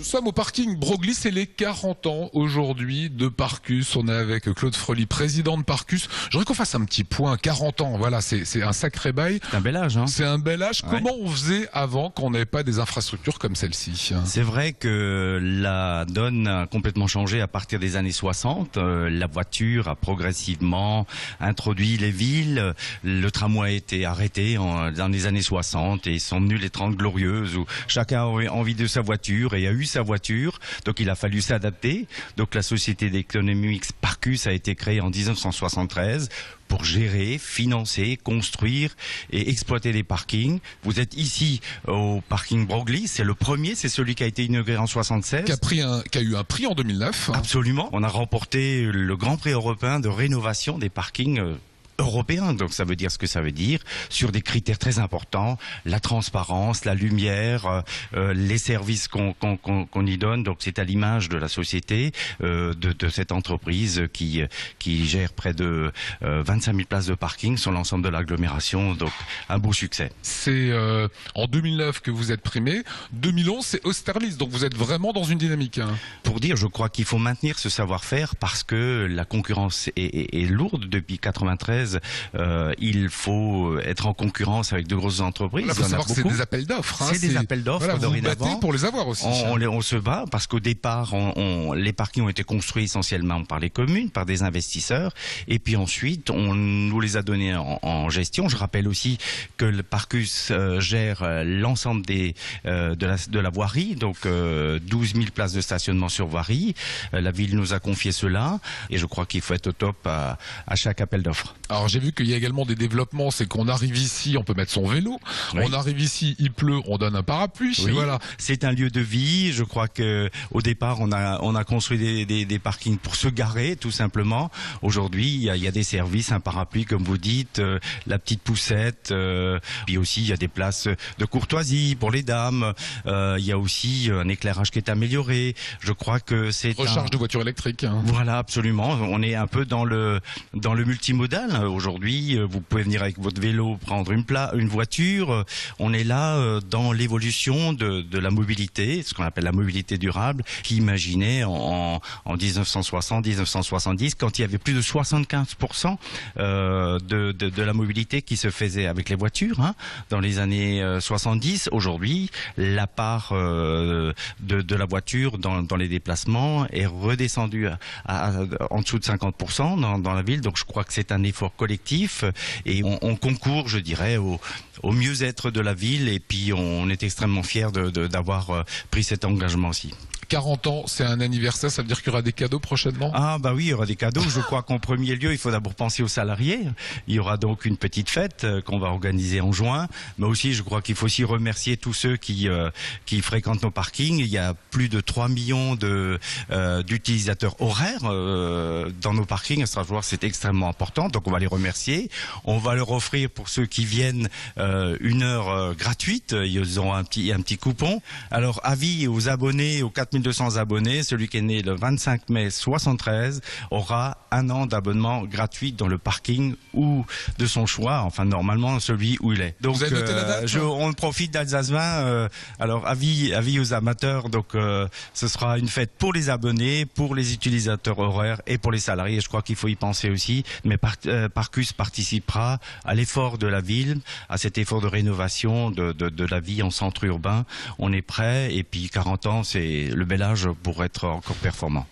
Nous sommes au parking Broglie, c'est les 40 ans aujourd'hui de Parcus. On est avec Claude Frely, président de Parcus. Je voudrais qu'on fasse un petit point. 40 ans, voilà, c'est un sacré bail. C'est un bel âge, hein. C'est un bel âge. Ouais. Comment on faisait avant qu'on n'avait pas des infrastructures comme celle-ci? C'est vrai que la donne a complètement changé à partir des années 60. La voiture a progressivement introduit les villes. Le tramway a été arrêté dans les années 60 et sont venues les 30 glorieuses où chacun avait envie de sa voiture et a eu sa voiture. Donc il a fallu s'adapter. Donc la société d'économie mixte Parcus a été créée en 1973 pour gérer, financer, construire et exploiter des parkings. Vous êtes ici au parking Broglie, c'est le premier, c'est celui qui a été inauguré en 76. Qui a eu un prix en 2009. Absolument. On a remporté le Grand Prix européen de rénovation des parkings européen, donc ça veut dire ce que ça veut dire, sur des critères très importants, la transparence, la lumière, les services qu'on y donne. Donc c'est à l'image de la société, de cette entreprise qui gère près de 25 000 places de parking sur l'ensemble de l'agglomération, donc un beau succès. C'est en 2009 que vous êtes primé, 2011 c'est Austerlitz, donc vous êtes vraiment dans une dynamique. Hein. Pour dire, je crois qu'il faut maintenir ce savoir-faire parce que la concurrence est lourde depuis 93. Il faut être en concurrence avec de grosses entreprises. Il faut savoir que c'est des appels d'offres. Hein. C'est des appels d'offres. Voilà, vous vous battez pour les avoir aussi. On se bat parce qu'au départ, les parkings ont été construits essentiellement par les communes, par des investisseurs. Et puis ensuite, on nous les a donnés en gestion. Je rappelle aussi que le Parcus gère l'ensemble de la voirie, donc 12 000 places de stationnement sur voirie. La ville nous a confié cela et je crois qu'il faut être au top à chaque appel d'offres. Alors j'ai vu qu'il y a également des développements, c'est qu'on arrive ici, on peut mettre son vélo, oui. On arrive ici, il pleut, on donne un parapluie, oui. Voilà. C'est un lieu de vie, je crois que au départ on a construit des parkings pour se garer tout simplement. Aujourd'hui il y a des services, un parapluie comme vous dites, la petite poussette, puis aussi il y a des places de courtoisie pour les dames, il y a aussi un éclairage qui est amélioré. Je crois que c'est recharge de voitures électriques. Hein. Voilà, absolument. On est un peu dans le multimodal. Aujourd'hui, vous pouvez venir avec votre vélo prendre une voiture. On est là dans l'évolution de la mobilité, ce qu'on appelle la mobilité durable, qui imaginait en 1960-1970, quand il y avait plus de 75% de la mobilité qui se faisait avec les voitures. Hein, dans les années 70, aujourd'hui, la part de la voiture dans les déplacements est redescendue en dessous de 50% dans la ville. Donc je crois que c'est un effort collectif et on concourt, je dirais, au mieux-être de la ville et puis on est extrêmement fiers d'avoir pris cet engagement aussi. 40 ans, c'est un anniversaire, ça veut dire qu'il y aura des cadeaux prochainement? Ah bah oui, il y aura des cadeaux. Je crois qu'en premier lieu, il faut d'abord penser aux salariés. Il y aura donc une petite fête qu'on va organiser en juin. Mais aussi, je crois qu'il faut aussi remercier tous ceux qui fréquentent nos parkings. Il y a plus de 3 millions d'utilisateurs horaires dans nos parkings. À Strasbourg, c'est extrêmement important. Donc on va les remercier. On va leur offrir, pour ceux qui viennent, une heure gratuite. Ils auront un petit coupon. Alors, avis aux abonnés, aux 4200 abonnés, celui qui est né le 25 mai 73 aura 1 an d'abonnement gratuit dans le parking ou de son choix, enfin normalement celui où il est. Donc vous avez noté la date, on profite d'Alsace 20, alors avis aux amateurs, donc ce sera une fête pour les abonnés, pour les utilisateurs horaires et pour les salariés. Je crois qu'il faut y penser aussi, mais Parcus participera à l'effort de la ville, à cet effort de rénovation de la vie en centre urbain. On est prêt et puis 40 ans c'est le bel âge pour être encore performant.